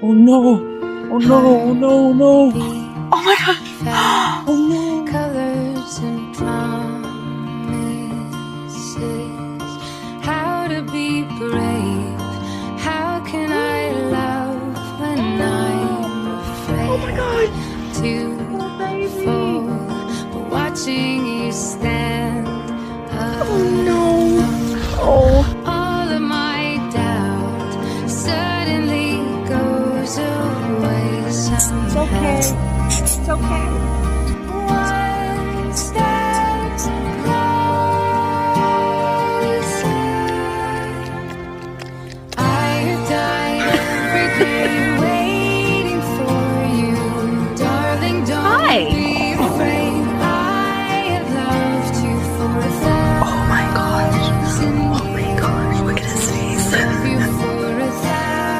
Oh no! Oh no! Oh no! Oh no! Oh my god! Oh no! Colors and promises. How to be brave? How can I love when I'm afraid Oh my god! to Oh baby! fall? But watching you stand Oh no! alone, Oh! all of my doubt suddenly goes away It's somehow. okay. It's okay. One step